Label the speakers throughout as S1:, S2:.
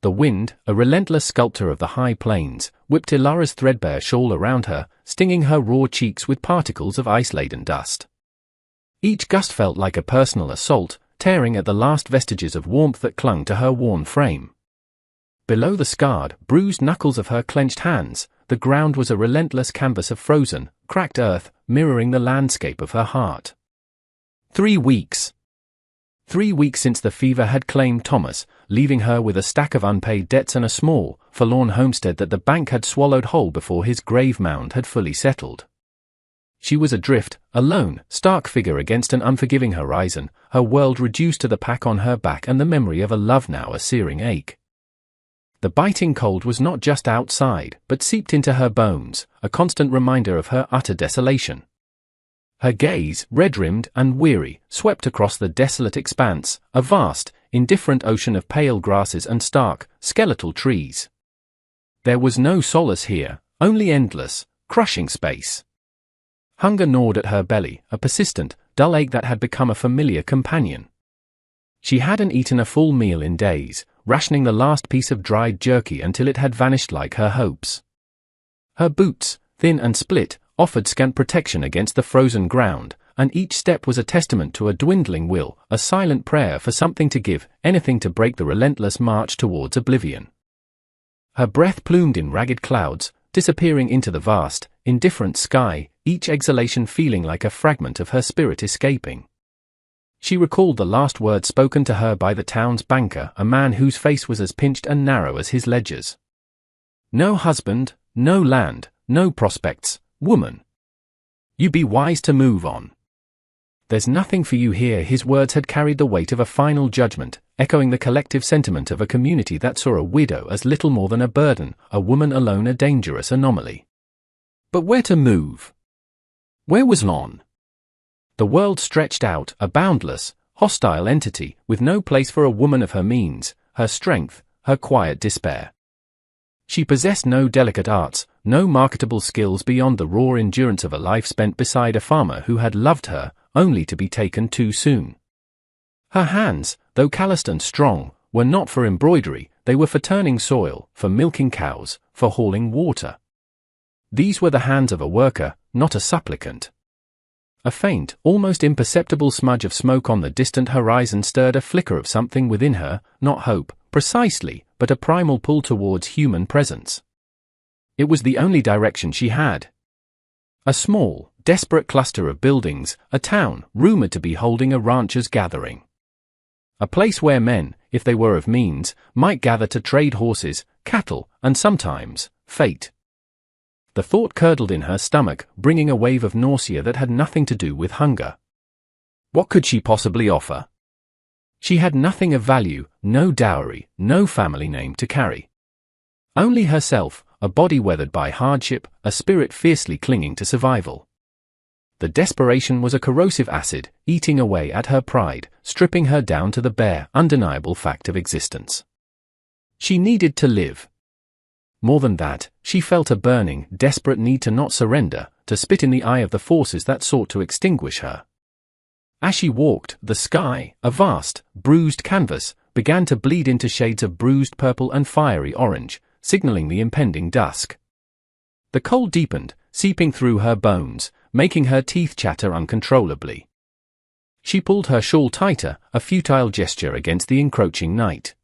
S1: The wind, a relentless sculptor of the high plains, whipped Ilara's threadbare shawl around her, stinging her raw cheeks with particles of ice-laden dust. Each gust felt like a personal assault, tearing at the last vestiges of warmth that clung to her worn frame. Below the scarred, bruised knuckles of her clenched hands, the ground was a relentless canvas of frozen, cracked earth, mirroring the landscape of her heart. 3 weeks. 3 weeks since the fever had claimed Thomas, leaving her with a stack of unpaid debts and a small, forlorn homestead that the bank had swallowed whole before his grave mound had fully settled. She was adrift, a lone, stark figure against an unforgiving horizon, her world reduced to the pack on her back and the memory of a love now a searing ache. The biting cold was not just outside, but seeped into her bones, a constant reminder of her utter desolation. Her gaze, red-rimmed and weary, swept across the desolate expanse, a vast, indifferent ocean of pale grasses and stark, skeletal trees. There was no solace here, only endless, crushing space. Hunger gnawed at her belly, a persistent, dull ache that had become a familiar companion. She hadn't eaten a full meal in days, rationing the last piece of dried jerky until it had vanished like her hopes. Her boots, thin and split, offered scant protection against the frozen ground, and each step was a testament to a dwindling will, a silent prayer for something to give, anything to break the relentless march towards oblivion. Her breath plumed in ragged clouds, disappearing into the vast, indifferent sky, each exhalation feeling like a fragment of her spirit escaping. She recalled the last words spoken to her by the town's banker, a man whose face was as pinched and narrow as his ledgers. "No husband, no land, no prospects, woman. You be wise to move on. There's nothing for you here." His words had carried the weight of a final judgment, echoing the collective sentiment of a community that saw a widow as little more than a burden, a woman alone a dangerous anomaly. But where to move? Where was Lon? The world stretched out, a boundless, hostile entity, with no place for a woman of her means, her strength, her quiet despair. She possessed no delicate arts, no marketable skills beyond the raw endurance of a life spent beside a farmer who had loved her, only to be taken too soon. Her hands, though calloused and strong, were not for embroidery, they were for turning soil, for milking cows, for hauling water. These were the hands of a worker, not a supplicant. A faint, almost imperceptible smudge of smoke on the distant horizon stirred a flicker of something within her, not hope, precisely, but a primal pull towards human presence. It was the only direction she had. A small, desperate cluster of buildings, a town, rumored to be holding a ranchers' gathering. A place where men, if they were of means, might gather to trade horses, cattle, and sometimes, fate. The thought curdled in her stomach, bringing a wave of nausea that had nothing to do with hunger. What could she possibly offer? She had nothing of value, no dowry, no family name to carry. Only herself, a body weathered by hardship, a spirit fiercely clinging to survival. The desperation was a corrosive acid, eating away at her pride, stripping her down to the bare, undeniable fact of existence. She needed to live. More than that, she felt a burning, desperate need to not surrender, to spit in the eye of the forces that sought to extinguish her. As she walked, the sky, a vast, bruised canvas, began to bleed into shades of bruised purple and fiery orange, signaling the impending dusk. The cold deepened, seeping through her bones, making her teeth chatter uncontrollably. She pulled her shawl tighter, a futile gesture against the encroaching night.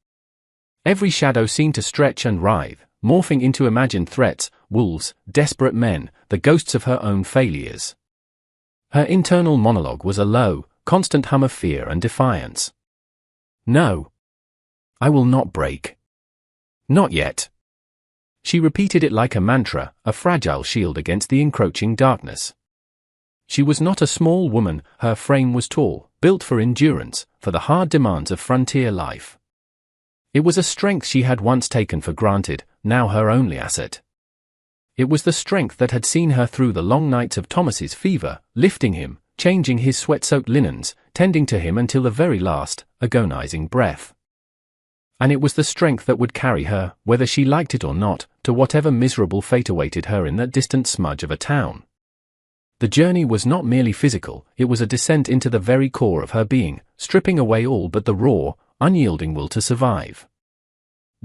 S1: Every shadow seemed to stretch and writhe, morphing into imagined threats, wolves, desperate men, the ghosts of her own failures. Her internal monologue was a low, constant hum of fear and defiance. No. I will not break. Not yet. She repeated it like a mantra, a fragile shield against the encroaching darkness. She was not a small woman, her frame was tall, built for endurance, for the hard demands of frontier life. It was a strength she had once taken for granted, now her only asset. It was the strength that had seen her through the long nights of Thomas's fever, lifting him, changing his sweat-soaked linens, tending to him until the very last, agonizing breath. And it was the strength that would carry her, whether she liked it or not, to whatever miserable fate awaited her in that distant smudge of a town. The journey was not merely physical, it was a descent into the very core of her being, stripping away all but the raw, unyielding will to survive.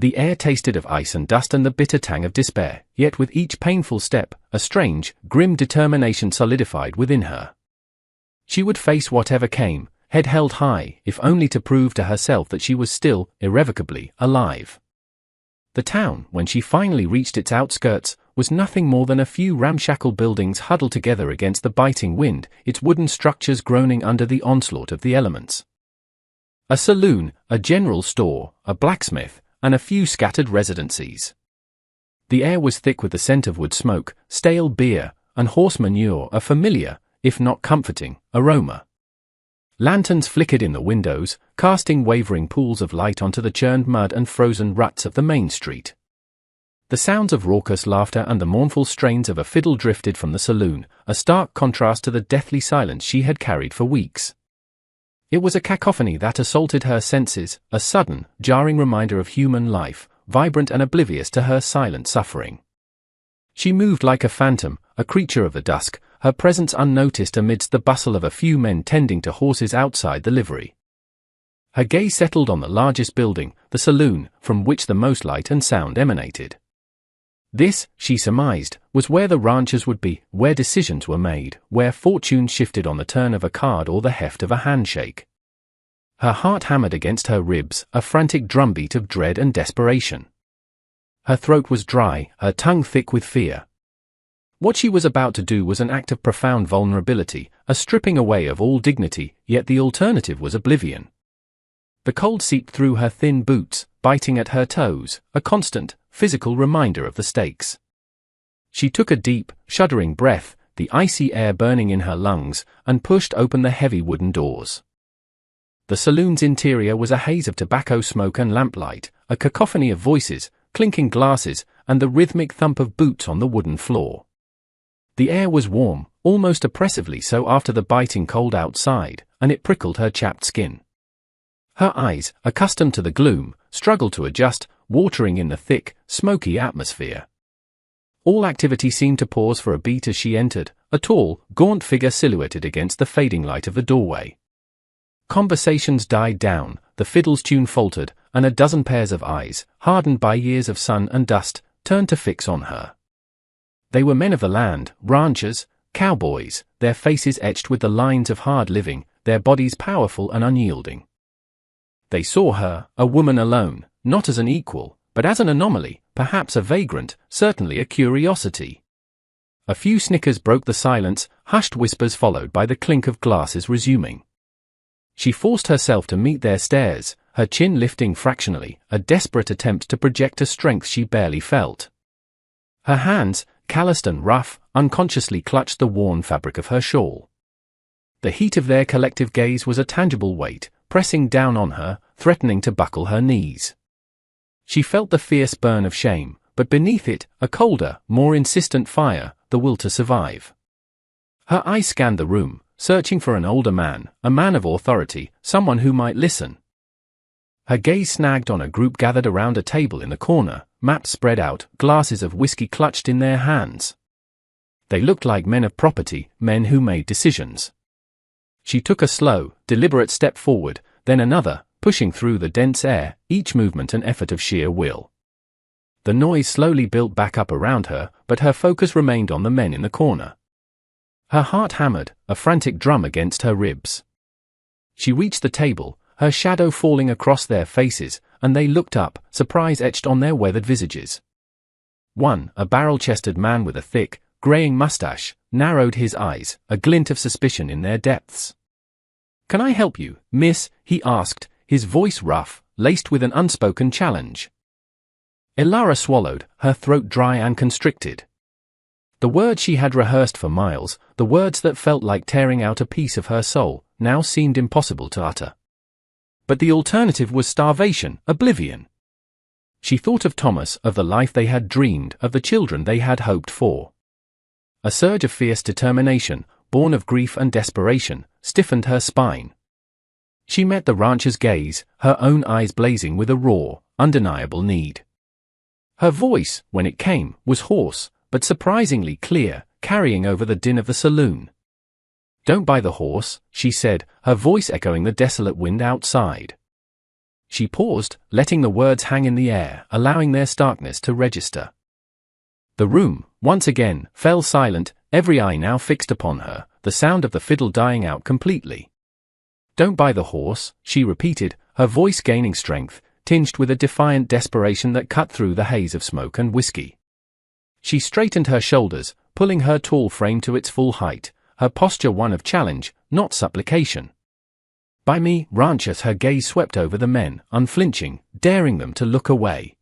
S1: The air tasted of ice and dust and the bitter tang of despair, yet with each painful step, a strange, grim determination solidified within her. She would face whatever came, head held high, if only to prove to herself that she was still, irrevocably, alive. The town, when she finally reached its outskirts, was nothing more than a few ramshackle buildings huddled together against the biting wind, its wooden structures groaning under the onslaught of the elements. A saloon, a general store, a blacksmith, and a few scattered residencies. The air was thick with the scent of wood smoke, stale beer, and horse manure, a familiar, if not comforting, aroma. Lanterns flickered in the windows, casting wavering pools of light onto the churned mud and frozen ruts of the main street. The sounds of raucous laughter and the mournful strains of a fiddle drifted from the saloon, a stark contrast to the deathly silence she had carried for weeks. It was a cacophony that assaulted her senses, a sudden, jarring reminder of human life, vibrant and oblivious to her silent suffering. She moved like a phantom, a creature of the dusk, her presence unnoticed amidst the bustle of a few men tending to horses outside the livery. Her gaze settled on the largest building, the saloon, from which the most light and sound emanated. This, she surmised, was where the ranchers would be, where decisions were made, where fortune shifted on the turn of a card or the heft of a handshake. Her heart hammered against her ribs, a frantic drumbeat of dread and desperation. Her throat was dry, her tongue thick with fear. What she was about to do was an act of profound vulnerability, a stripping away of all dignity, yet the alternative was oblivion. The cold seeped through her thin boots, biting at her toes, a constant, physical reminder of the stakes. She took a deep, shuddering breath, the icy air burning in her lungs, and pushed open the heavy wooden doors. The saloon's interior was a haze of tobacco smoke and lamplight, a cacophony of voices, clinking glasses, and the rhythmic thump of boots on the wooden floor. The air was warm, almost oppressively so after the biting cold outside, and it prickled her chapped skin. Her eyes, accustomed to the gloom, struggled to adjust, watering in the thick, smoky atmosphere. All activity seemed to pause for a beat as she entered, a tall, gaunt figure silhouetted against the fading light of the doorway. Conversations died down, the fiddle's tune faltered, and a dozen pairs of eyes, hardened by years of sun and dust, turned to fix on her. They were men of the land, ranchers, cowboys, their faces etched with the lines of hard living, their bodies powerful and unyielding. They saw her, a woman alone, not as an equal, but as an anomaly, perhaps a vagrant, certainly a curiosity. A few snickers broke the silence, hushed whispers followed by the clink of glasses resuming. She forced herself to meet their stares, her chin lifting fractionally, a desperate attempt to project a strength she barely felt. Her hands, calloused and rough, unconsciously clutched the worn fabric of her shawl. The heat of their collective gaze was a tangible weight, pressing down on her, threatening to buckle her knees. She felt the fierce burn of shame, but beneath it, a colder, more insistent fire, the will to survive. Her eyes scanned the room, searching for an older man, a man of authority, someone who might listen. Her gaze snagged on a group gathered around a table in the corner, maps spread out, glasses of whiskey clutched in their hands. They looked like men of property, men who made decisions. She took a slow, deliberate step forward, then another, pushing through the dense air, each movement an effort of sheer will. The noise slowly built back up around her, but her focus remained on the men in the corner. Her heart hammered, a frantic drum against her ribs. She reached the table, her shadow falling across their faces, and they looked up, surprise etched on their weathered visages. One, a barrel-chested man with a thick, graying mustache, narrowed his eyes, a glint of suspicion in their depths. "Can I help you, miss?" he asked, his voice rough, laced with an unspoken challenge. Elara swallowed, her throat dry and constricted. The words she had rehearsed for miles, the words that felt like tearing out a piece of her soul, now seemed impossible to utter. But the alternative was starvation, oblivion. She thought of Thomas, of the life they had dreamed, of the children they had hoped for. A surge of fierce determination, born of grief and desperation, stiffened her spine. She met the rancher's gaze, her own eyes blazing with a raw, undeniable need. Her voice, when it came, was hoarse, but surprisingly clear, carrying over the din of the saloon. "Don't buy the horse," she said, her voice echoing the desolate wind outside. She paused, letting the words hang in the air, allowing their starkness to register. The room, once again, fell silent, every eye now fixed upon her, the sound of the fiddle dying out completely. "Don't buy the horse," she repeated, her voice gaining strength, tinged with a defiant desperation that cut through the haze of smoke and whiskey. She straightened her shoulders, pulling her tall frame to its full height, her posture one of challenge, not supplication. "Buy me, ranchers," her gaze swept over the men, unflinching, daring them to look away.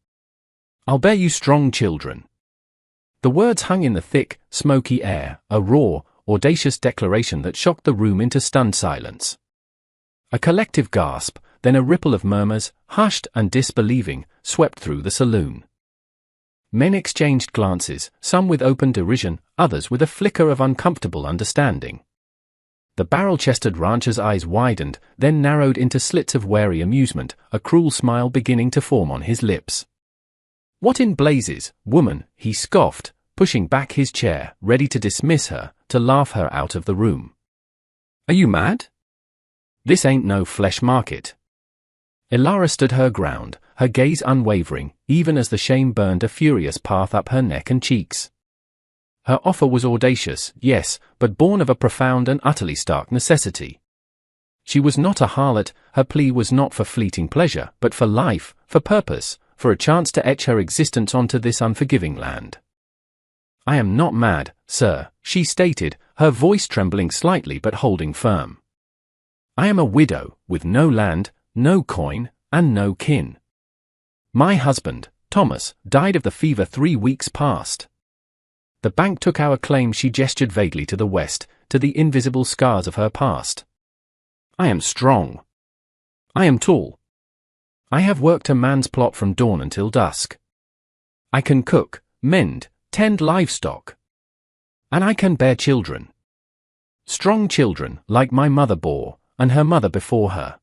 S1: "I'll bear you strong children." The words hung in the thick, smoky air, a raw, audacious declaration that shocked the room into stunned silence. A collective gasp, then a ripple of murmurs, hushed and disbelieving, swept through the saloon. Men exchanged glances, some with open derision, others with a flicker of uncomfortable understanding. The barrel-chested rancher's eyes widened, then narrowed into slits of wary amusement, a cruel smile beginning to form on his lips. "What in blazes, woman," he scoffed, pushing back his chair, ready to dismiss her, to laugh her out of the room. "Are you mad? This ain't no flesh market." Elara stood her ground, her gaze unwavering, even as the shame burned a furious path up her neck and cheeks. Her offer was audacious, yes, but born of a profound and utterly stark necessity. She was not a harlot, her plea was not for fleeting pleasure, but for life, for purpose, for a chance to etch her existence onto this unforgiving land. "I am not mad, sir," she stated, her voice trembling slightly but holding firm. "I am a widow, with no land, no coin, and no kin. My husband, Thomas, died of the fever 3 weeks past. The bank took our claim." She gestured vaguely to the west, to the invisible scars of her past. "I am strong. I am tall. I have worked a man's plot from dawn until dusk. I can cook, mend, tend livestock. And I can bear children. Strong children, like my mother bore, and her mother before her.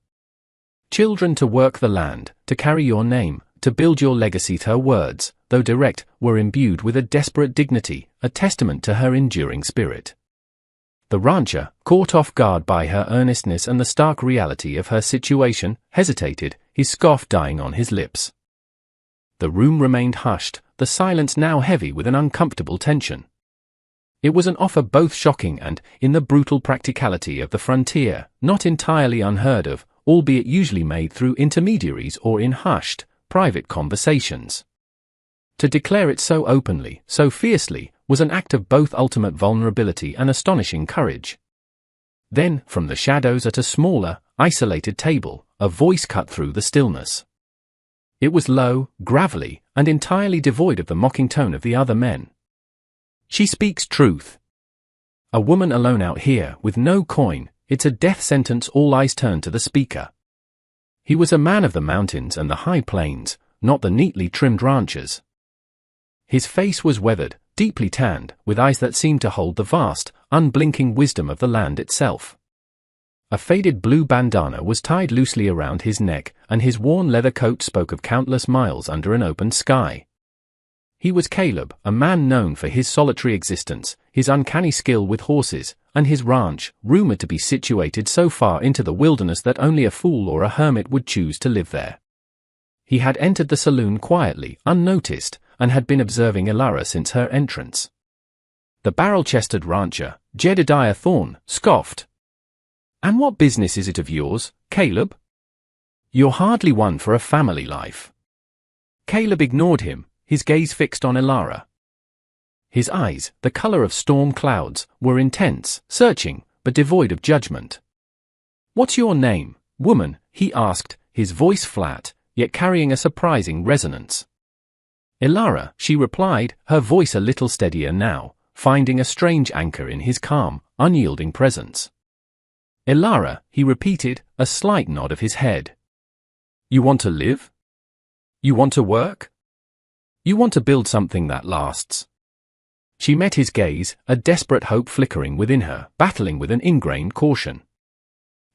S1: Children to work the land, to carry your name, to build your legacy." Her words, though direct, were imbued with a desperate dignity, a testament to her enduring spirit. The rancher, caught off guard by her earnestness and the stark reality of her situation, hesitated, his scoff dying on his lips. The room remained hushed, the silence now heavy with an uncomfortable tension. It was an offer both shocking and, in the brutal practicality of the frontier, not entirely unheard of, albeit usually made through intermediaries or in hushed, private conversations. To declare it so openly, so fiercely, was an act of both ultimate vulnerability and astonishing courage. Then, from the shadows at a smaller, isolated table, a voice cut through the stillness. It was low, gravelly, and entirely devoid of the mocking tone of the other men. "She speaks truth. A woman alone out here, with no coin, it's a death sentence." All eyes turned to the speaker. He was a man of the mountains and the high plains, not the neatly trimmed ranchers. His face was weathered, deeply tanned, with eyes that seemed to hold the vast, unblinking wisdom of the land itself. A faded blue bandana was tied loosely around his neck, and his worn leather coat spoke of countless miles under an open sky. He was Caleb, a man known for his solitary existence, his uncanny skill with horses, and his ranch, rumored to be situated so far into the wilderness that only a fool or a hermit would choose to live there. He had entered the saloon quietly, unnoticed, and had been observing Elara since her entrance. The barrel-chested rancher, Jedediah Thorne, scoffed. "And what business is it of yours, Caleb? You're hardly one for a family life." Caleb ignored him, his gaze fixed on Elara. His eyes, the color of storm clouds, were intense, searching, but devoid of judgment. "What's your name, woman?" he asked, his voice flat, yet carrying a surprising resonance. "Elara," she replied, her voice a little steadier now, finding a strange anchor in his calm, unyielding presence. "Elara," he repeated, a slight nod of his head. "You want to live? You want to work? You want to build something that lasts?" She met his gaze, a desperate hope flickering within her, battling with an ingrained caution.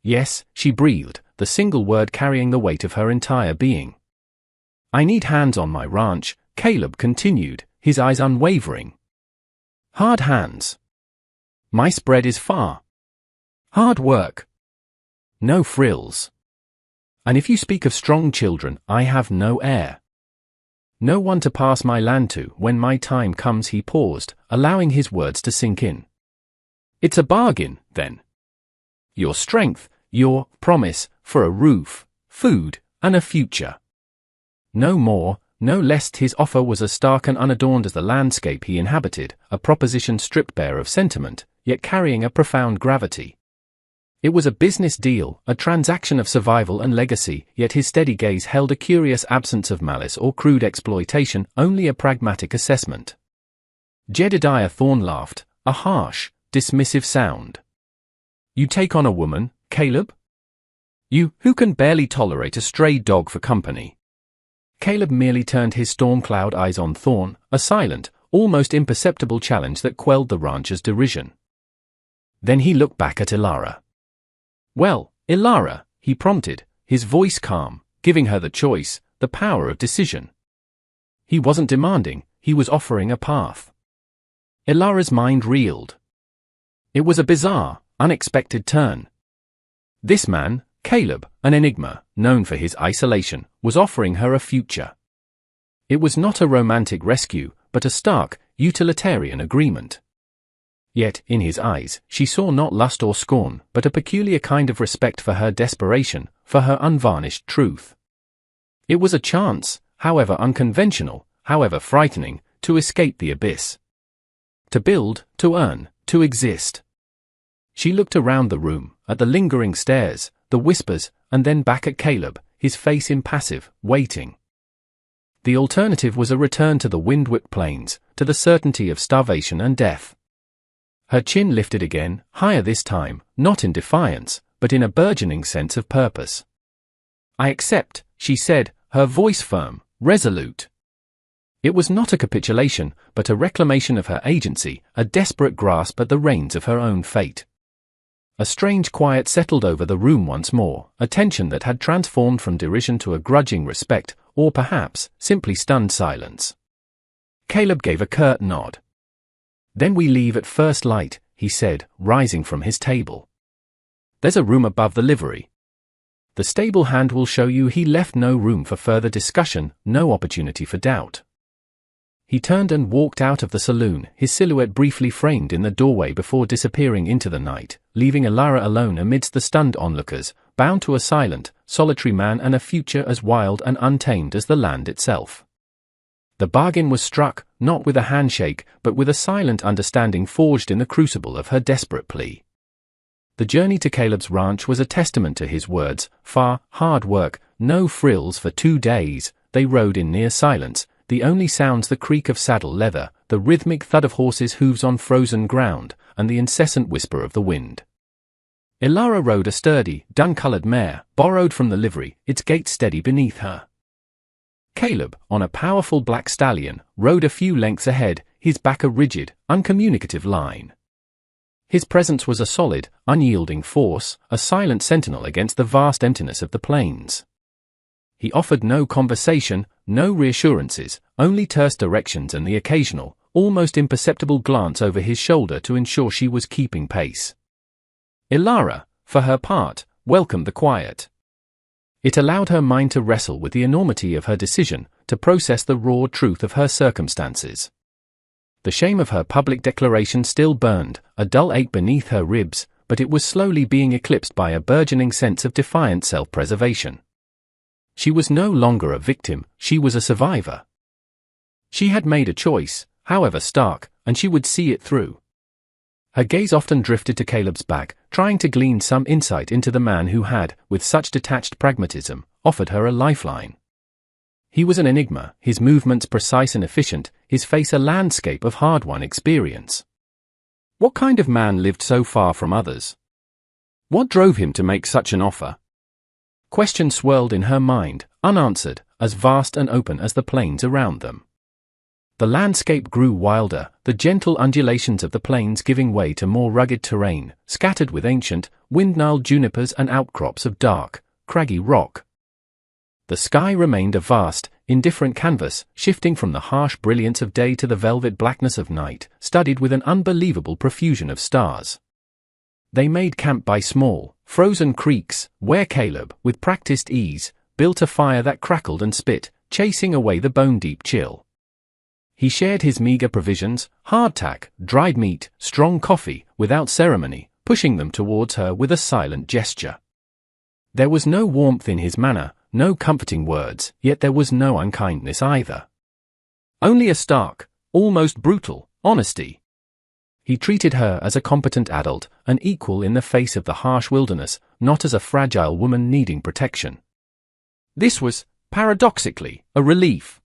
S1: "Yes," she breathed, the single word carrying the weight of her entire being. "I need hands on my ranch," Caleb continued, his eyes unwavering. "Hard hands. My spread is far. Hard work. No frills. And if you speak of strong children, I have no heir. No one to pass my land to when my time comes. He paused, allowing his words to sink in. It's a bargain, then. Your strength, your promise, for a roof, food, and a future. No more, no less. His offer was as stark and unadorned as the landscape he inhabited, a proposition stripped bare of sentiment, yet carrying a profound gravity. It was a business deal, a transaction of survival and legacy, yet his steady gaze held a curious absence of malice or crude exploitation, only a pragmatic assessment. Jedediah Thorne laughed, a harsh, dismissive sound. You take on a woman, Caleb? You, who can barely tolerate a stray dog for company. Caleb merely turned his storm-cloud eyes on Thorne, a silent, almost imperceptible challenge that quelled the rancher's derision. Then he looked back at Ilara. Well, Ilara, he prompted, his voice calm, giving her the choice, the power of decision. He wasn't demanding, he was offering a path. Ilara's mind reeled. It was a bizarre, unexpected turn. This man, Caleb, an enigma, known for his isolation, was offering her a future. It was not a romantic rescue, but a stark, utilitarian agreement. Yet, in his eyes, she saw not lust or scorn, but a peculiar kind of respect for her desperation, for her unvarnished truth. It was a chance, however unconventional, however frightening, to escape the abyss. To build, to earn, to exist. She looked around the room, at the lingering stares, the whispers, and then back at Caleb, his face impassive, waiting. The alternative was a return to the wind-whipped plains, to the certainty of starvation and death. Her chin lifted again, higher this time, not in defiance, but in a burgeoning sense of purpose. I accept, she said, her voice firm, resolute. It was not a capitulation, but a reclamation of her agency, a desperate grasp at the reins of her own fate. A strange quiet settled over the room once more, a tension that had transformed from derision to a grudging respect, or perhaps, simply stunned silence. Caleb gave a curt nod. Then we leave at first light, he said, rising from his table. There's a room above the livery. The stable hand will show you. He left no room for further discussion, no opportunity for doubt. He turned and walked out of the saloon, his silhouette briefly framed in the doorway before disappearing into the night, leaving Ilara alone amidst the stunned onlookers, bound to a silent, solitary man and a future as wild and untamed as the land itself. The bargain was struck, not with a handshake, but with a silent understanding forged in the crucible of her desperate plea. The journey to Caleb's ranch was a testament to his words, hard work, no frills for 2 days. They rode in near silence, the only sounds the creak of saddle leather, the rhythmic thud of horses' hooves on frozen ground, and the incessant whisper of the wind. Ilara rode a sturdy, dun-colored mare, borrowed from the livery, its gait steady beneath her. Caleb, on a powerful black stallion, rode a few lengths ahead, his back a rigid, uncommunicative line. His presence was a solid, unyielding force, a silent sentinel against the vast emptiness of the plains. He offered no conversation, no reassurances, only terse directions and the occasional, almost imperceptible glance over his shoulder to ensure she was keeping pace. Ilara, for her part, welcomed the quiet. It allowed her mind to wrestle with the enormity of her decision, to process the raw truth of her circumstances. The shame of her public declaration still burned, a dull ache beneath her ribs, but it was slowly being eclipsed by a burgeoning sense of defiant self-preservation. She was no longer a victim, she was a survivor. She had made a choice, however stark, and she would see it through. Her gaze often drifted to Caleb's back, trying to glean some insight into the man who had, with such detached pragmatism, offered her a lifeline. He was an enigma, his movements precise and efficient, his face a landscape of hard-won experience. What kind of man lived so far from others? What drove him to make such an offer? Questions swirled in her mind, unanswered, as vast and open as the plains around them. The landscape grew wilder, the gentle undulations of the plains giving way to more rugged terrain, scattered with ancient, wind-gnarled junipers and outcrops of dark, craggy rock. The sky remained a vast, indifferent canvas, shifting from the harsh brilliance of day to the velvet blackness of night, studded with an unbelievable profusion of stars. They made camp by small, frozen creeks, where Caleb, with practiced ease, built a fire that crackled and spit, chasing away the bone-deep chill. He shared his meager provisions, hardtack, dried meat, strong coffee, without ceremony, pushing them towards her with a silent gesture. There was no warmth in his manner, no comforting words, yet there was no unkindness either. Only a stark, almost brutal, honesty. He treated her as a competent adult, an equal in the face of the harsh wilderness, not as a fragile woman needing protection. This was, paradoxically, a relief.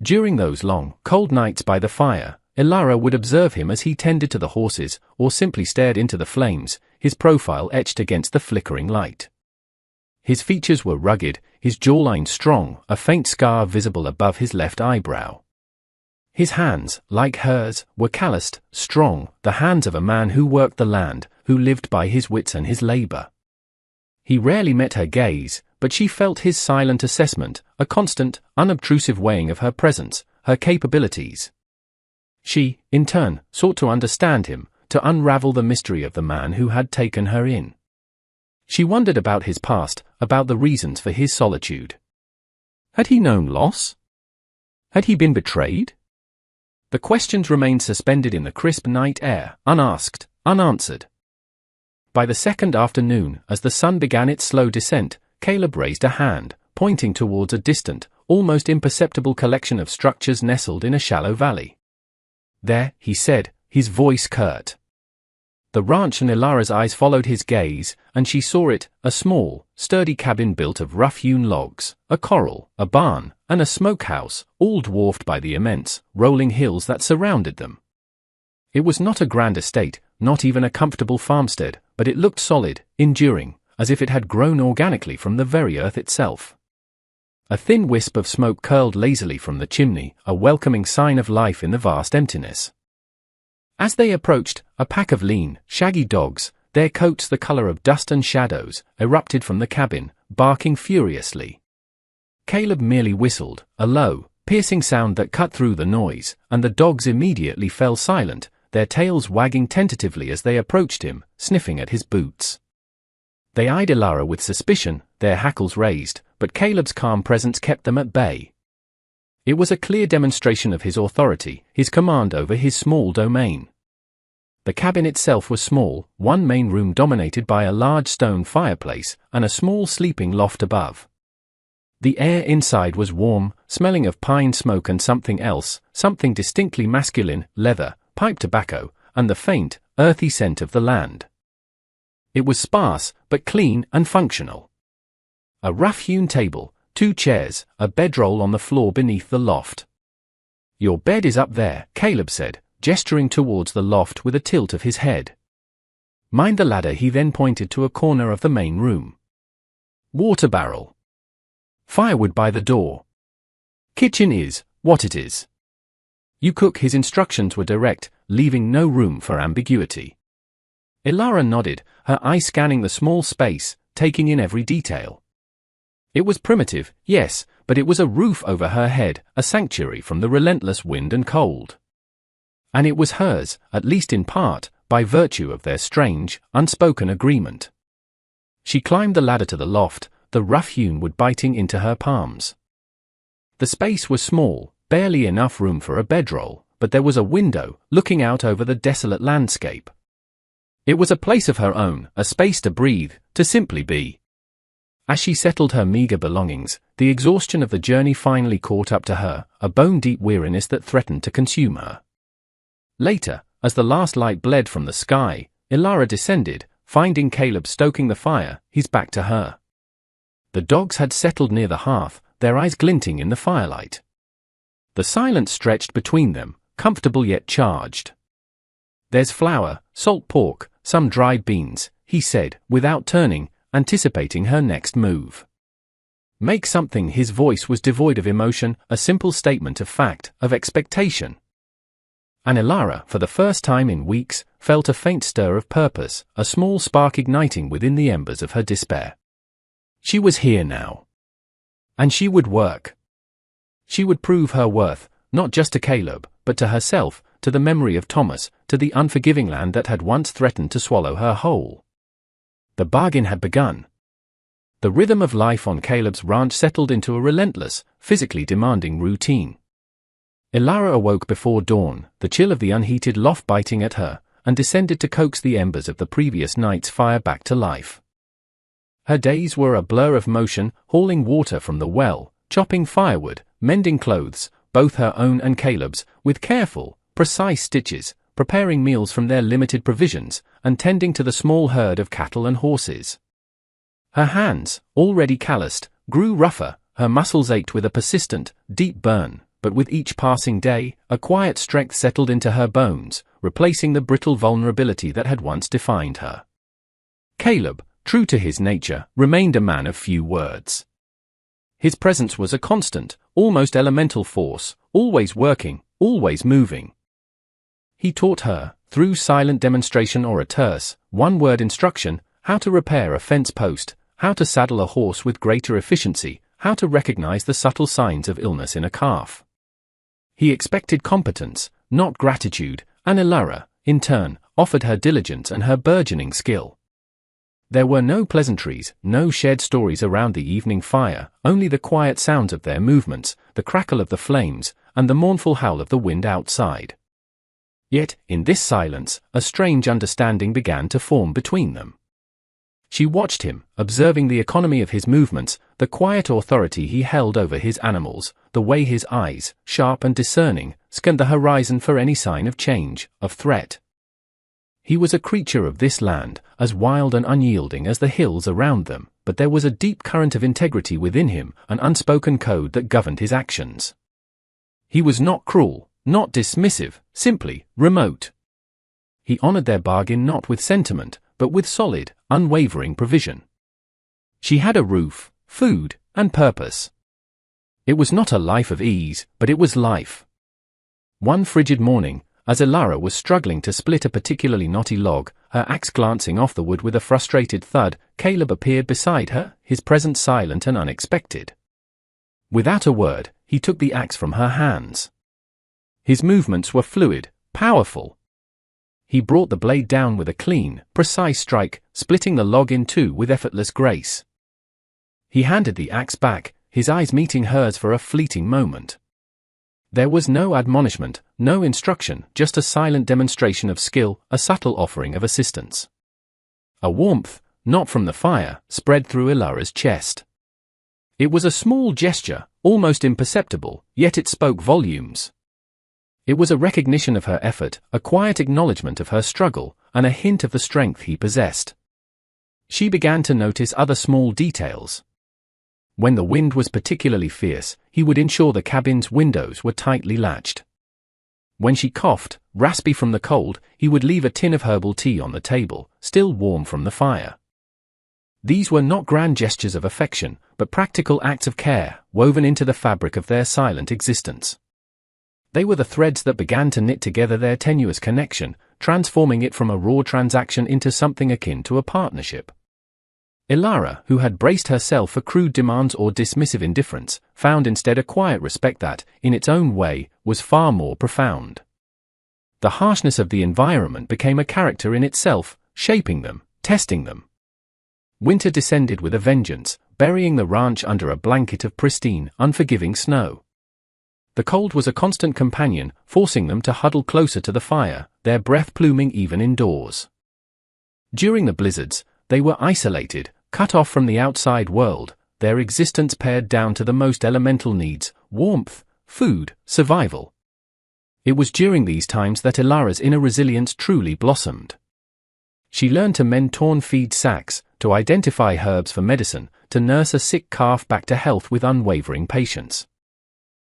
S1: During those long, cold nights by the fire, Elara would observe him as he tended to the horses, or simply stared into the flames, his profile etched against the flickering light. His features were rugged, his jawline strong, a faint scar visible above his left eyebrow. His hands, like hers, were calloused, strong, the hands of a man who worked the land, who lived by his wits and his labor. He rarely met her gaze, but she felt his silent assessment, a constant, unobtrusive weighing of her presence, her capabilities. She, in turn, sought to understand him, to unravel the mystery of the man who had taken her in. She wondered about his past, about the reasons for his solitude. Had he known loss? Had he been betrayed? The questions remained suspended in the crisp night air, unasked, unanswered. By the second afternoon, as the sun began its slow descent, Caleb raised a hand, pointing towards a distant, almost imperceptible collection of structures nestled in a shallow valley. There, he said, his voice curt. The ranch, and Elara's eyes followed his gaze, and she saw it, a small, sturdy cabin built of rough-hewn logs, a corral, a barn, and a smokehouse, all dwarfed by the immense, rolling hills that surrounded them. It was not a grand estate, not even a comfortable farmstead, but it looked solid, enduring, as if it had grown organically from the very earth itself. A thin wisp of smoke curled lazily from the chimney, a welcoming sign of life in the vast emptiness. As they approached, a pack of lean, shaggy dogs, their coats the color of dust and shadows, erupted from the cabin, barking furiously. Caleb merely whistled, a low, piercing sound that cut through the noise, and the dogs immediately fell silent, their tails wagging tentatively as they approached him, sniffing at his boots. They eyed Elara with suspicion, their hackles raised, but Caleb's calm presence kept them at bay. It was a clear demonstration of his authority, his command over his small domain. The cabin itself was small, one main room dominated by a large stone fireplace, and a small sleeping loft above. The air inside was warm, smelling of pine smoke and something else, something distinctly masculine, leather, pipe tobacco, and the faint, earthy scent of the land. It was sparse, but clean and functional. A rough-hewn table, 2 chairs, a bedroll on the floor beneath the loft. "Your bed is up there," Caleb said, gesturing towards the loft with a tilt of his head. "Mind the ladder." He then pointed to a corner of the main room. "Water barrel. Firewood by the door. Kitchen is what it is. You cook." His instructions were direct, leaving no room for ambiguity. Elara nodded, her eye scanning the small space, taking in every detail. It was primitive, yes, but it was a roof over her head, a sanctuary from the relentless wind and cold. And it was hers, at least in part, by virtue of their strange, unspoken agreement. She climbed the ladder to the loft, the rough-hewn wood biting into her palms. The space was small, barely enough room for a bedroll, but there was a window, looking out over the desolate landscape. It was a place of her own, a space to breathe, to simply be. As she settled her meager belongings, the exhaustion of the journey finally caught up to her, a bone-deep weariness that threatened to consume her. Later, as the last light bled from the sky, Elara descended, finding Caleb stoking the fire, his back to her. The dogs had settled near the hearth, their eyes glinting in the firelight. The silence stretched between them, comfortable yet charged. "There's flour, salt pork, some dried beans," he said, without turning, anticipating her next move. "Make something." His voice was devoid of emotion, a simple statement of fact, of expectation. And Elara, for the first time in weeks, felt a faint stir of purpose, a small spark igniting within the embers of her despair. She was here now. And she would work. She would prove her worth, not just to Caleb, but to herself, to the memory of Thomas, to the unforgiving land that had once threatened to swallow her whole. The bargain had begun. The rhythm of life on Caleb's ranch settled into a relentless, physically demanding routine. Ilara awoke before dawn, the chill of the unheated loft biting at her, and descended to coax the embers of the previous night's fire back to life. Her days were a blur of motion, hauling water from the well, chopping firewood, mending clothes, both her own and Caleb's, with careful, precise stitches, preparing meals from their limited provisions, and tending to the small herd of cattle and horses. Her hands, already calloused, grew rougher, her muscles ached with a persistent, deep burn, but with each passing day, a quiet strength settled into her bones, replacing the brittle vulnerability that had once defined her. Caleb, true to his nature, remained a man of few words. His presence was a constant, almost elemental force, always working, always moving. He taught her, through silent demonstration or a terse, one-word instruction, how to repair a fence post, how to saddle a horse with greater efficiency, how to recognize the subtle signs of illness in a calf. He expected competence, not gratitude, and Ilara, in turn, offered her diligence and her burgeoning skill. There were no pleasantries, no shared stories around the evening fire, only the quiet sounds of their movements, the crackle of the flames, and the mournful howl of the wind outside. Yet, in this silence, a strange understanding began to form between them. She watched him, observing the economy of his movements, the quiet authority he held over his animals, the way his eyes, sharp and discerning, scanned the horizon for any sign of change, of threat. He was a creature of this land, as wild and unyielding as the hills around them, but there was a deep current of integrity within him, an unspoken code that governed his actions. He was not cruel, not dismissive, simply remote. He honored their bargain not with sentiment, but with solid, unwavering provision. She had a roof, food, and purpose. It was not a life of ease, but it was life. One frigid morning, as Ilara was struggling to split a particularly knotty log, her axe glancing off the wood with a frustrated thud, Caleb appeared beside her, his presence silent and unexpected. Without a word, he took the axe from her hands. His movements were fluid, powerful. He brought the blade down with a clean, precise strike, splitting the log in two with effortless grace. He handed the axe back, his eyes meeting hers for a fleeting moment. There was no admonishment, no instruction, just a silent demonstration of skill, a subtle offering of assistance. A warmth, not from the fire, spread through Ilara's chest. It was a small gesture, almost imperceptible, yet it spoke volumes. It was a recognition of her effort, a quiet acknowledgement of her struggle, and a hint of the strength he possessed. She began to notice other small details. When the wind was particularly fierce, he would ensure the cabin's windows were tightly latched. When she coughed, raspy from the cold, he would leave a tin of herbal tea on the table, still warm from the fire. These were not grand gestures of affection, but practical acts of care, woven into the fabric of their silent existence. They were the threads that began to knit together their tenuous connection, transforming it from a raw transaction into something akin to a partnership. Ilara, who had braced herself for crude demands or dismissive indifference, found instead a quiet respect that, in its own way, was far more profound. The harshness of the environment became a character in itself, shaping them, testing them. Winter descended with a vengeance, burying the ranch under a blanket of pristine, unforgiving snow. The cold was a constant companion, forcing them to huddle closer to the fire, their breath pluming even indoors. During the blizzards, they were isolated, cut off from the outside world, their existence pared down to the most elemental needs, warmth, food, survival. It was during these times that Ilara's inner resilience truly blossomed. She learned to mend torn feed sacks, to identify herbs for medicine, to nurse a sick calf back to health with unwavering patience.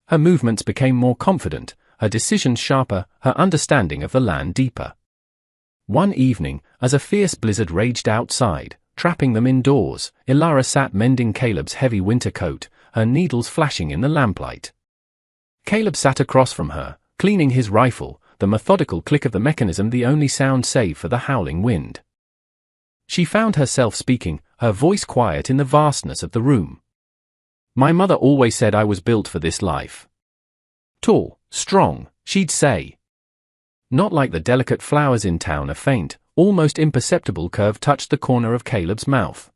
S1: Her movements became more confident, her decisions sharper, her understanding of the land deeper. One evening, as a fierce blizzard raged outside, trapping them indoors, Ilara sat mending Caleb's heavy winter coat, her needles flashing in the lamplight. Caleb sat across from her, cleaning his rifle, the methodical click of the mechanism the only sound save for the howling wind. She found herself speaking, her voice quiet in the vastness of the room. "My mother always said I was built for this life. Tall, strong, she'd say. Not like the delicate flowers in town. A faint, almost imperceptible curve touched the corner of Caleb's mouth.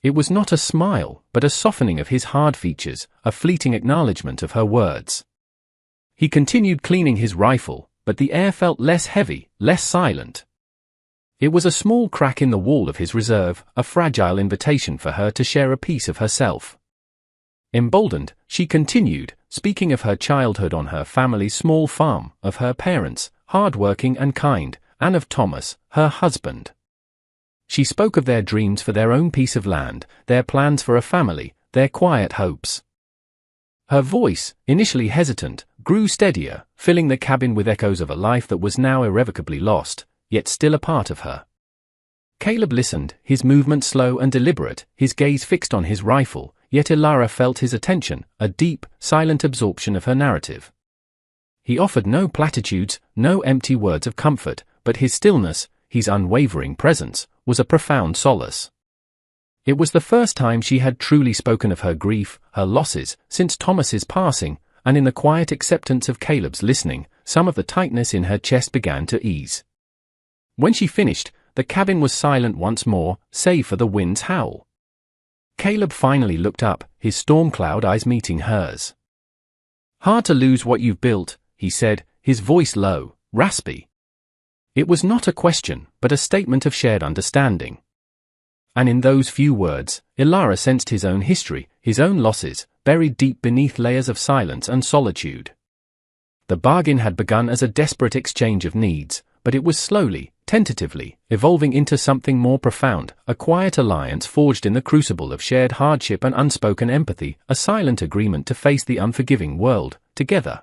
S1: It was not a smile, but a softening of his hard features, a fleeting acknowledgement of her words. He continued cleaning his rifle, but the air felt less heavy, less silent. It was a small crack in the wall of his reserve, a fragile invitation for her to share a piece of herself. Emboldened, she continued, speaking of her childhood on her family's small farm, of her parents, hard-working and kind, and of Thomas, her husband. She spoke of their dreams for their own piece of land, their plans for a family, their quiet hopes. Her voice, initially hesitant, grew steadier, filling the cabin with echoes of a life that was now irrevocably lost, yet still a part of her. Caleb listened, his movement slow and deliberate, his gaze fixed on his rifle, yet Ilara felt his attention, a deep, silent absorption of her narrative. He offered no platitudes, no empty words of comfort, but his stillness, his unwavering presence, was a profound solace. It was the first time she had truly spoken of her grief, her losses, since Thomas's passing, and in the quiet acceptance of Caleb's listening, some of the tightness in her chest began to ease. When she finished, the cabin was silent once more, save for the wind's howl. Caleb finally looked up, his storm cloud eyes meeting hers. "Hard to lose what you've built," he said, his voice low, raspy. It was not a question, but a statement of shared understanding. And in those few words, Ilara sensed his own history, his own losses, buried deep beneath layers of silence and solitude. The bargain had begun as a desperate exchange of needs, but it was slowly, tentatively, evolving into something more profound, a quiet alliance forged in the crucible of shared hardship and unspoken empathy, a silent agreement to face the unforgiving world, together.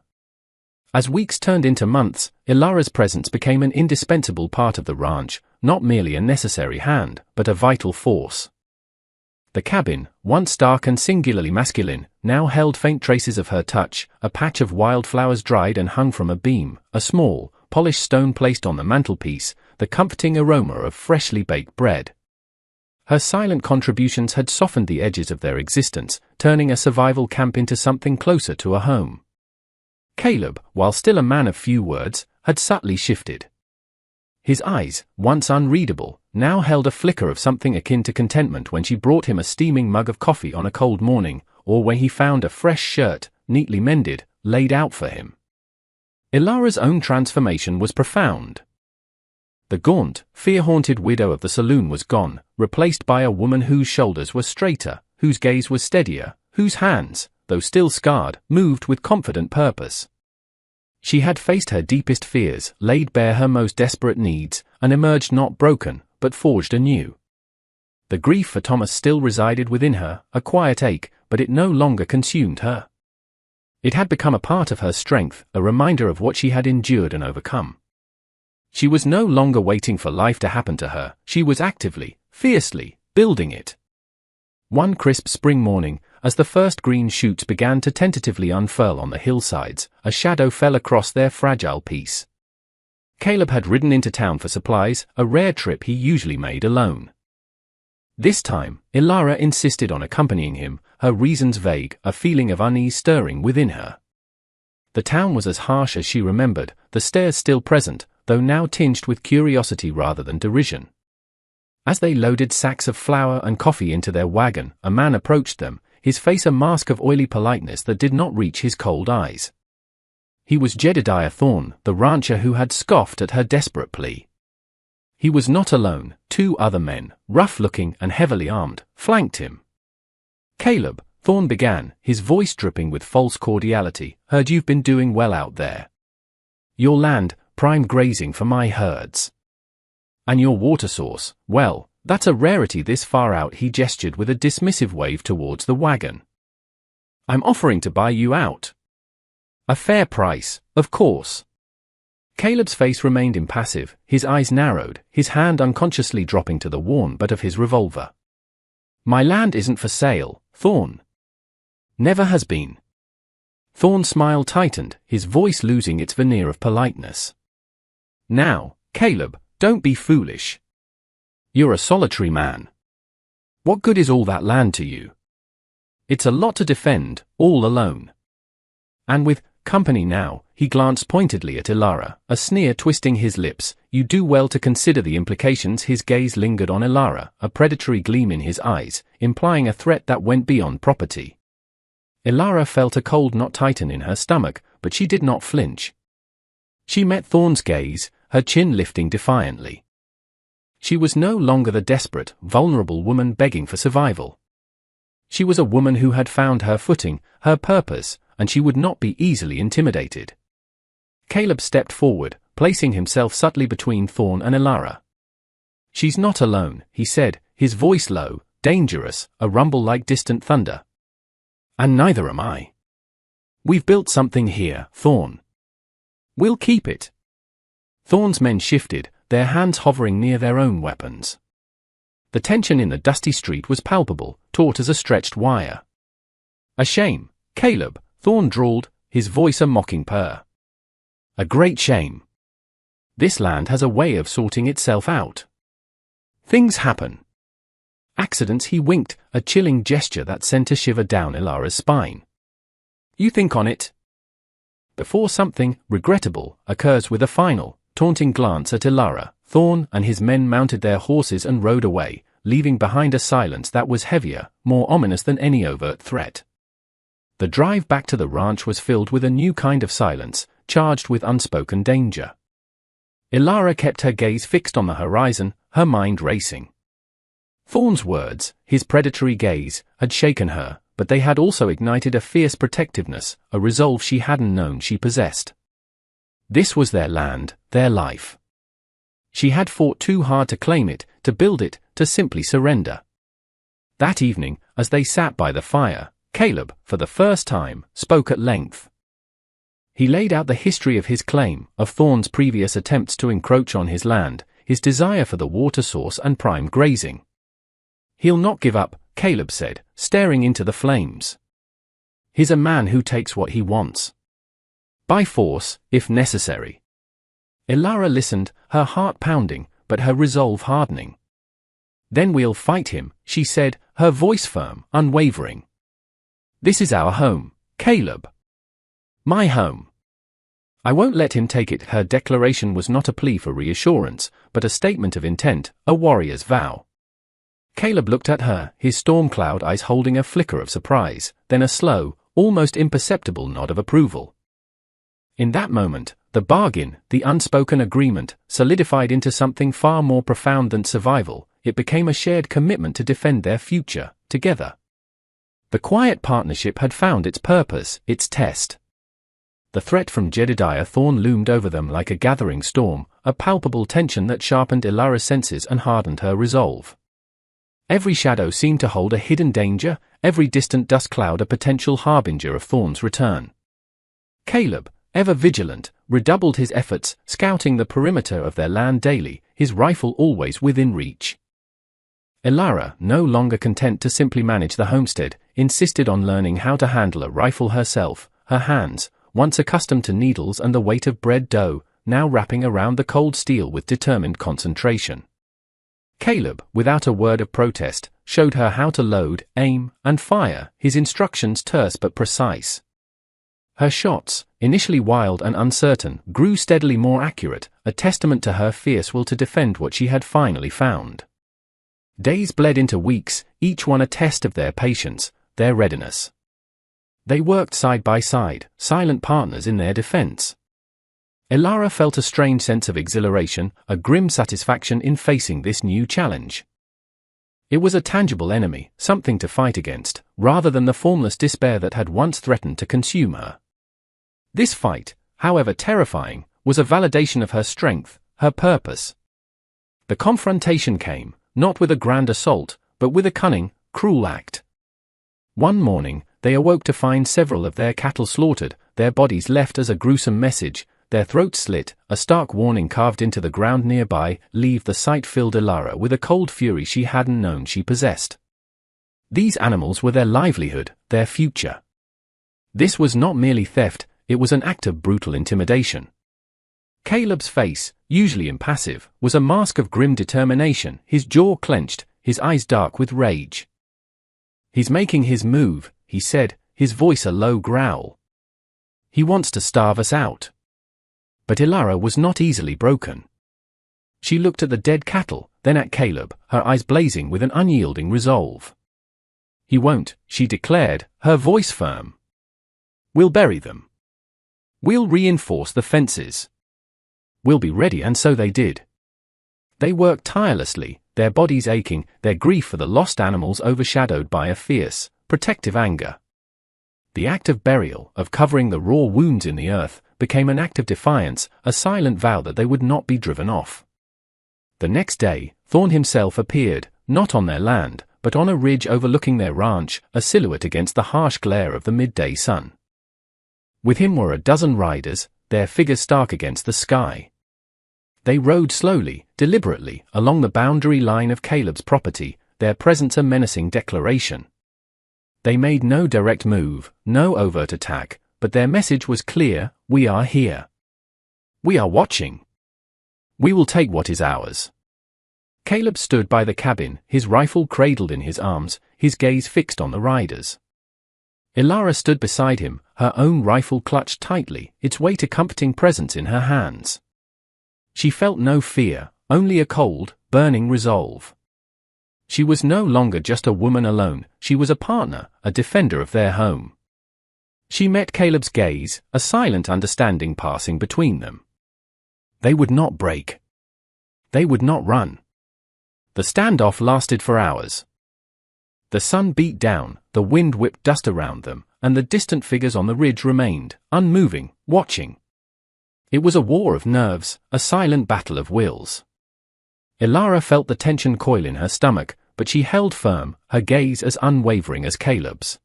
S1: As weeks turned into months, Ilara's presence became an indispensable part of the ranch, not merely a necessary hand, but a vital force. The cabin, once dark and singularly masculine, now held faint traces of her touch, a patch of wildflowers dried and hung from a beam, a small, polished stone placed on the mantelpiece, the comforting aroma of freshly baked bread. Her silent contributions had softened the edges of their existence, turning a survival camp into something closer to a home. Caleb, while still a man of few words, had subtly shifted. His eyes, once unreadable, now held a flicker of something akin to contentment when she brought him a steaming mug of coffee on a cold morning, or when he found a fresh shirt, neatly mended, laid out for him. Ilara's own transformation was profound. The gaunt, fear-haunted widow of the saloon was gone, replaced by a woman whose shoulders were straighter, whose gaze was steadier, whose hands, though still scarred, moved with confident purpose. She had faced her deepest fears, laid bare her most desperate needs, and emerged not broken, but forged anew. The grief for Thomas still resided within her, a quiet ache, but it no longer consumed her. It had become a part of her strength, a reminder of what she had endured and overcome. She was no longer waiting for life to happen to her, she was actively, fiercely, building it. One crisp spring morning, as the first green shoots began to tentatively unfurl on the hillsides, a shadow fell across their fragile peace. Caleb had ridden into town for supplies, a rare trip he usually made alone. This time, Ilara insisted on accompanying him, her reasons vague, a feeling of unease stirring within her. The town was as harsh as she remembered, the stares still present, though now tinged with curiosity rather than derision. As they loaded sacks of flour and coffee into their wagon, a man approached them, his face a mask of oily politeness that did not reach his cold eyes. He was Jedediah Thorne, the rancher who had scoffed at her desperate plea. He was not alone, 2 other men, rough-looking and heavily armed, flanked him. "Caleb," Thorne began, his voice dripping with false cordiality, "heard you've been doing well out there. Your land, prime grazing for my herds. And your water source, well, that's a rarity this far out." He gestured with a dismissive wave towards the wagon. "I'm offering to buy you out. A fair price, of course." Caleb's face remained impassive, his eyes narrowed, his hand unconsciously dropping to the worn butt of his revolver. "My land isn't for sale, Thorne. Never has been." Thorne's smile tightened, his voice losing its veneer of politeness. "Now, Caleb, don't be foolish. You're a solitary man. What good is all that land to you? It's a lot to defend, all alone. And with company now, he glanced pointedly at Ilara, a sneer twisting his lips. You do well to consider the implications. His gaze lingered on Ilara, a predatory gleam in his eyes, implying a threat that went beyond property. Ilara felt a cold knot tighten in her stomach, but she did not flinch. She met Thorne's gaze, her chin lifting defiantly. She was no longer the desperate, vulnerable woman begging for survival. She was a woman who had found her footing, her purpose, and she would not be easily intimidated. Caleb stepped forward, placing himself subtly between Thorne and Ilara. "She's not alone," he said, his voice low, dangerous, a rumble like distant thunder. "And neither am I. We've built something here, Thorne. We'll keep it." Thorne's men shifted, their hands hovering near their own weapons. The tension in the dusty street was palpable, taut as a stretched wire. "A shame, Caleb," Thorne drawled, his voice a mocking purr. "A great shame. This land has a way of sorting itself out. Things happen." Accidents, he winked, a chilling gesture that sent a shiver down Ilara's spine. "You think on it?" Before something regrettable occurs. With a final, taunting glance at Ilara, Thorne and his men mounted their horses and rode away, leaving behind a silence that was heavier, more ominous than any overt threat. The drive back to the ranch was filled with a new kind of silence, charged with unspoken danger. Ilara kept her gaze fixed on the horizon, her mind racing. Thorne's words, his predatory gaze, had shaken her, but they had also ignited a fierce protectiveness, a resolve she hadn't known she possessed. This was their land, their life. She had fought too hard to claim it, to build it, to simply surrender. That evening, as they sat by the fire, Caleb, for the first time, spoke at length. He laid out the history of his claim, of Thorne's previous attempts to encroach on his land, his desire for the water source and prime grazing. "He'll not give up," Caleb said, staring into the flames. "He's a man who takes what he wants. By force, if necessary." Ilara listened, her heart pounding, but her resolve hardening. "Then we'll fight him," she said, her voice firm, unwavering. "This is our home, Caleb. My home. I won't let him take it." Her declaration was not a plea for reassurance, but a statement of intent, a warrior's vow. Caleb looked at her, his storm cloud eyes holding a flicker of surprise, then a slow, almost imperceptible nod of approval. In that moment, the bargain, the unspoken agreement, solidified into something far more profound than survival. It became a shared commitment to defend their future, together. The quiet partnership had found its purpose, its test. The threat from Jedediah Thorne loomed over them like a gathering storm, a palpable tension that sharpened Ilara's senses and hardened her resolve. Every shadow seemed to hold a hidden danger, every distant dust cloud a potential harbinger of Thorne's return. Caleb, ever vigilant, redoubled his efforts, scouting the perimeter of their land daily, his rifle always within reach. Ilara, no longer content to simply manage the homestead, insisted on learning how to handle a rifle herself, her hands, once accustomed to needles and the weight of bread dough, now wrapping around the cold steel with determined concentration. Caleb, without a word of protest, showed her how to load, aim, and fire, his instructions terse but precise. Her shots, initially wild and uncertain, grew steadily more accurate, a testament to her fierce will to defend what she had finally found. Days bled into weeks, each one a test of their patience, their readiness. They worked side by side, silent partners in their defense. Ilara felt a strange sense of exhilaration, a grim satisfaction in facing this new challenge. It was a tangible enemy, something to fight against, rather than the formless despair that had once threatened to consume her. This fight, however terrifying, was a validation of her strength, her purpose. The confrontation came, not with a grand assault, but with a cunning, cruel act. One morning, they awoke to find several of their cattle slaughtered, their bodies left as a gruesome message, their throats slit, a stark warning carved into the ground nearby. Leave the sight filled Ilara with a cold fury she hadn't known she possessed. These animals were their livelihood, their future. This was not merely theft, it was an act of brutal intimidation. Caleb's face, usually impassive, was a mask of grim determination, his jaw clenched, his eyes dark with rage. "He's making his move," he said, his voice a low growl. He wants to starve us out. But Ilara was not easily broken. She looked at the dead cattle, then at Caleb, her eyes blazing with an unyielding resolve. He won't, she declared, her voice firm. We'll bury them. We'll reinforce the fences. We'll be ready, and so they did. They worked tirelessly, their bodies aching, their grief for the lost animals overshadowed by a fierce, protective anger. The act of burial, of covering the raw wounds in the earth, became an act of defiance, a silent vow that they would not be driven off. The next day, Thorn himself appeared, not on their land, but on a ridge overlooking their ranch, a silhouette against the harsh glare of the midday sun. With him were a dozen riders, their figures stark against the sky. They rode slowly, deliberately, along the boundary line of Caleb's property, their presence a menacing declaration. They made no direct move, no overt attack, but their message was clear: we are here. We are watching. We will take what is ours. Caleb stood by the cabin, his rifle cradled in his arms, his gaze fixed on the riders. Ilara stood beside him, her own rifle clutched tightly, its weight a comforting presence in her hands. She felt no fear, only a cold, burning resolve. She was no longer just a woman alone, she was a partner, a defender of their home. She met Caleb's gaze, a silent understanding passing between them. They would not break. They would not run. The standoff lasted for hours. The sun beat down, the wind whipped dust around them, and the distant figures on the ridge remained, unmoving, watching. It was a war of nerves, a silent battle of wills. Ilara felt the tension coil in her stomach, but she held firm, her gaze as unwavering as Caleb's.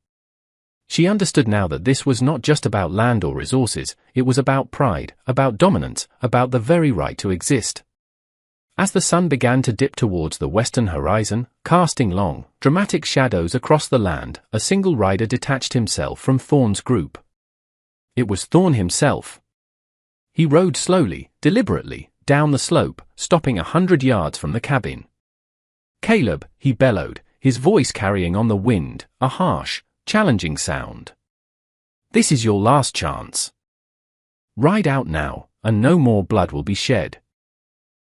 S1: She understood now that this was not just about land or resources, it was about pride, about dominance, about the very right to exist. As the sun began to dip towards the western horizon, casting long, dramatic shadows across the land, a single rider detached himself from Thorn's group. It was Thorn himself. He rode slowly, deliberately, down the slope, stopping 100 yards from the cabin. Caleb, he bellowed, his voice carrying on the wind, a harsh, challenging sound. This is your last chance. Ride out now, and no more blood will be shed.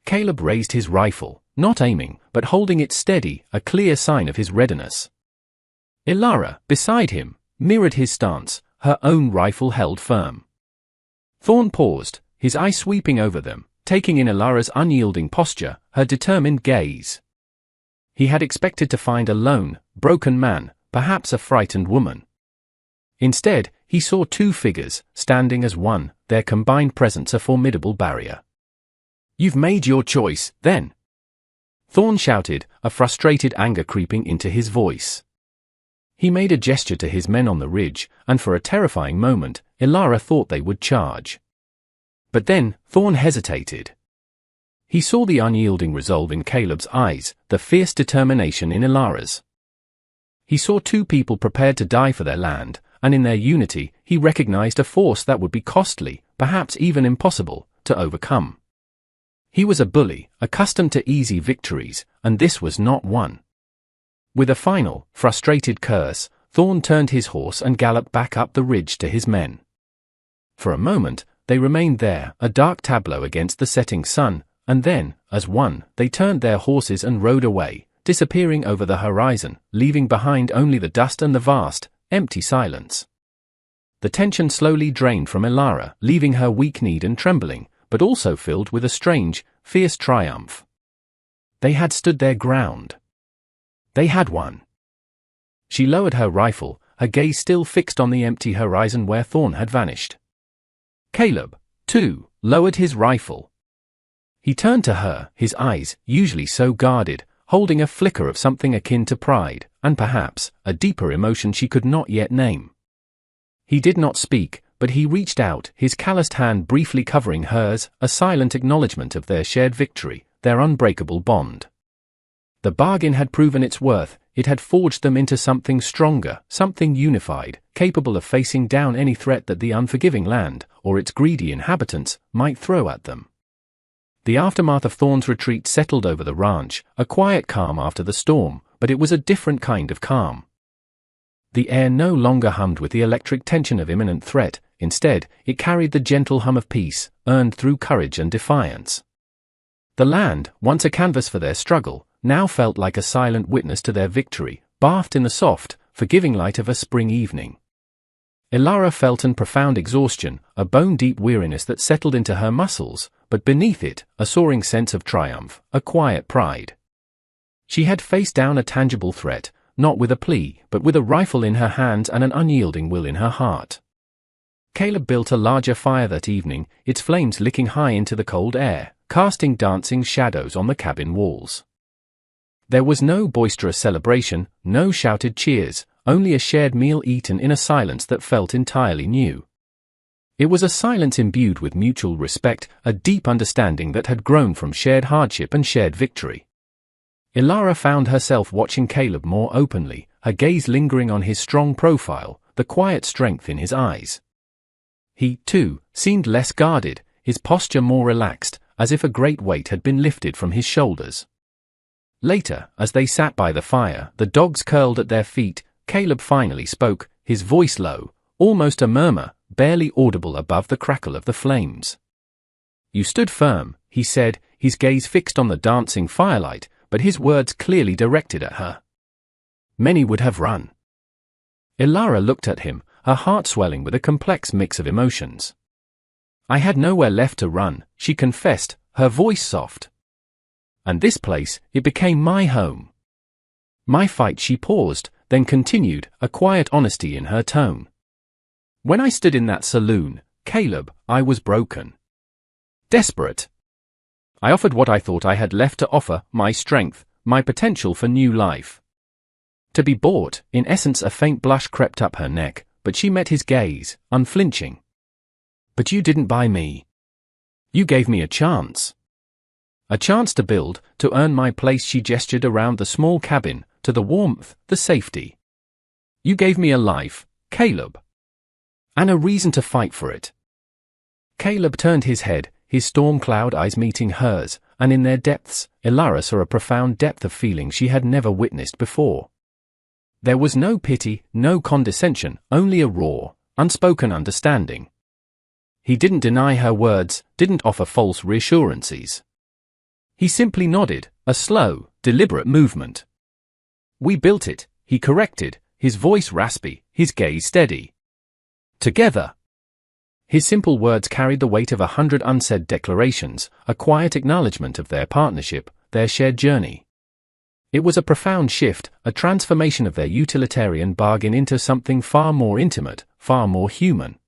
S1: Caleb raised his rifle, not aiming, but holding it steady, a clear sign of his readiness. Ilara, beside him, mirrored his stance, her own rifle held firm. Thorn paused, his eye sweeping over them, taking in Ilara's unyielding posture, her determined gaze. He had expected to find a lone, broken man, perhaps a frightened woman. Instead, he saw two figures, standing as one, their combined presence a formidable barrier. You've made your choice, then? Thorn shouted, a frustrated anger creeping into his voice. He made a gesture to his men on the ridge, and for a terrifying moment, Ilara thought they would charge. But then, Thorn hesitated. He saw the unyielding resolve in Caleb's eyes, the fierce determination in Ilara's. He saw two people prepared to die for their land, and in their unity, he recognized a force that would be costly, perhaps even impossible, to overcome. He was a bully, accustomed to easy victories, and this was not one. With a final, frustrated curse, Thorn turned his horse and galloped back up the ridge to his men. For a moment, they remained there, a dark tableau against the setting sun, and then, as one, they turned their horses and rode away, disappearing over the horizon, leaving behind only the dust and the vast, empty silence. The tension slowly drained from Ilara, leaving her weak-kneed and trembling, but also filled with a strange, fierce triumph. They had stood their ground. They had won. She lowered her rifle, her gaze still fixed on the empty horizon where Thorn had vanished. Caleb, too, lowered his rifle. He turned to her, his eyes, usually so guarded, holding a flicker of something akin to pride, and perhaps, a deeper emotion she could not yet name. He did not speak, but he reached out, his calloused hand briefly covering hers, a silent acknowledgement of their shared victory, their unbreakable bond. The bargain had proven its worth, it had forged them into something stronger, something unified, capable of facing down any threat that the unforgiving land, or its greedy inhabitants, might throw at them. The aftermath of Thorn's retreat settled over the ranch, a quiet calm after the storm, but it was a different kind of calm. The air no longer hummed with the electric tension of imminent threat, instead, it carried the gentle hum of peace, earned through courage and defiance. The land, once a canvas for their struggle, now felt like a silent witness to their victory, bathed in the soft, forgiving light of a spring evening. Ilara felt an profound exhaustion, a bone-deep weariness that settled into her muscles, but beneath it, a soaring sense of triumph, a quiet pride. She had faced down a tangible threat, not with a plea, but with a rifle in her hands and an unyielding will in her heart. Caleb built a larger fire that evening, its flames licking high into the cold air, casting dancing shadows on the cabin walls. There was no boisterous celebration, no shouted cheers, only a shared meal eaten in a silence that felt entirely new. It was a silence imbued with mutual respect, a deep understanding that had grown from shared hardship and shared victory. Ilara found herself watching Caleb more openly, her gaze lingering on his strong profile, the quiet strength in his eyes. He, too, seemed less guarded, his posture more relaxed, as if a great weight had been lifted from his shoulders. Later, as they sat by the fire, the dogs curled at their feet, Caleb finally spoke, his voice low, almost a murmur, barely audible above the crackle of the flames. "You stood firm," he said, his gaze fixed on the dancing firelight, but his words clearly directed at her. "Many would have run." Ilara looked at him, her heart swelling with a complex mix of emotions. "I had nowhere left to run," she confessed, her voice soft. "And this place, it became my home. My fight." She paused, then continued, a quiet honesty in her tone. "When I stood in that saloon, Caleb, I was broken. Desperate. I offered what I thought I had left to offer, my strength, my potential for new life. To be bought, in essence." A faint blush crept up her neck, but she met his gaze, unflinching. "But you didn't buy me. You gave me a chance. A chance to build, to earn my place." She gestured around the small cabin, to the warmth, the safety. "You gave me a life, Caleb. And a reason to fight for it." Caleb turned his head, his storm cloud eyes meeting hers, and in their depths, Ilara saw a profound depth of feeling she had never witnessed before. There was no pity, no condescension, only a raw, unspoken understanding. He didn't deny her words, didn't offer false reassurances. He simply nodded, a slow, deliberate movement. "We built it," he corrected, his voice raspy, his gaze steady. "Together." His simple words carried the weight of 100 unsaid declarations, a quiet acknowledgement of their partnership, their shared journey. It was a profound shift, a transformation of their utilitarian bargain into something far more intimate, far more human.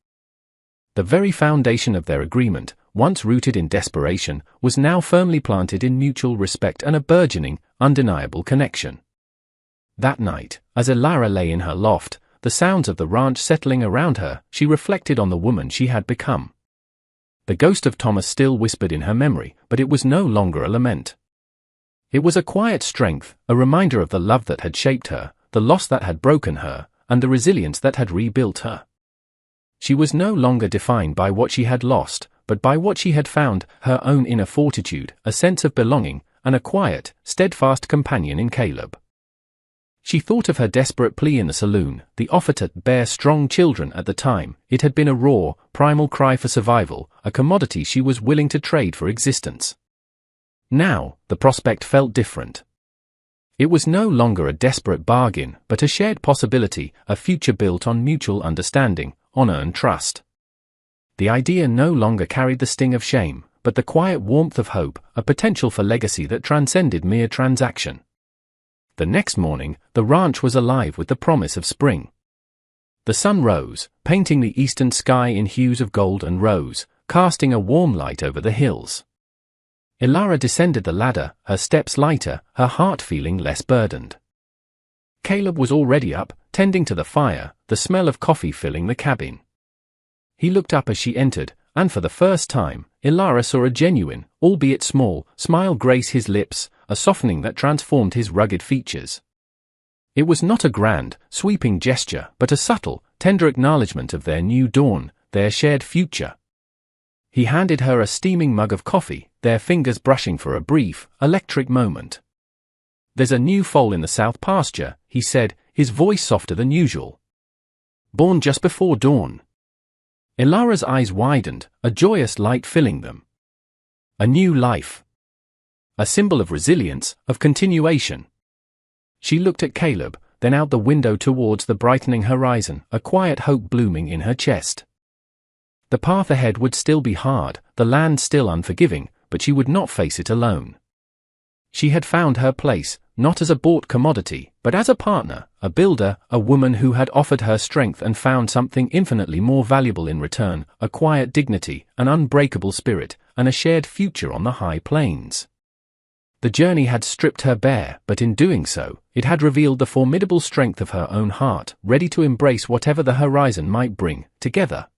S1: The very foundation of their agreement, once rooted in desperation, was now firmly planted in mutual respect and a burgeoning, undeniable connection. That night, as Ilara lay in her loft, the sounds of the ranch settling around her, she reflected on the woman she had become. The ghost of Thomas still whispered in her memory, but it was no longer a lament. It was a quiet strength, a reminder of the love that had shaped her, the loss that had broken her, and the resilience that had rebuilt her. She was no longer defined by what she had lost, but by what she had found, her own inner fortitude, a sense of belonging, and a quiet, steadfast companion in Caleb. She thought of her desperate plea in the saloon, the offer to bear strong children. At the time, it had been a raw, primal cry for survival, a commodity she was willing to trade for existence. Now, the prospect felt different. It was no longer a desperate bargain, but a shared possibility, a future built on mutual understanding, honor and trust. The idea no longer carried the sting of shame, but the quiet warmth of hope, a potential for legacy that transcended mere transaction. The next morning, the ranch was alive with the promise of spring. The sun rose, painting the eastern sky in hues of gold and rose, casting a warm light over the hills. Ilara descended the ladder, her steps lighter, her heart feeling less burdened. Caleb was already up, tending to the fire, the smell of coffee filling the cabin. He looked up as she entered, and for the first time, Ilara saw a genuine, albeit small, smile grace his lips, a softening that transformed his rugged features. It was not a grand, sweeping gesture, but a subtle, tender acknowledgement of their new dawn, their shared future. He handed her a steaming mug of coffee, their fingers brushing for a brief, electric moment. "There's a new foal in the south pasture," he said, his voice softer than usual. "Born just before dawn." Ilara's eyes widened, a joyous light filling them. A new life. A symbol of resilience, of continuation. She looked at Caleb, then out the window towards the brightening horizon, a quiet hope blooming in her chest. The path ahead would still be hard, the land still unforgiving, but she would not face it alone. She had found her place, not as a bought commodity, but as a partner, a builder, a woman who had offered her strength and found something infinitely more valuable in return, a quiet dignity, an unbreakable spirit, and a shared future on the high plains. The journey had stripped her bare, but in doing so, it had revealed the formidable strength of her own heart, ready to embrace whatever the horizon might bring. Together,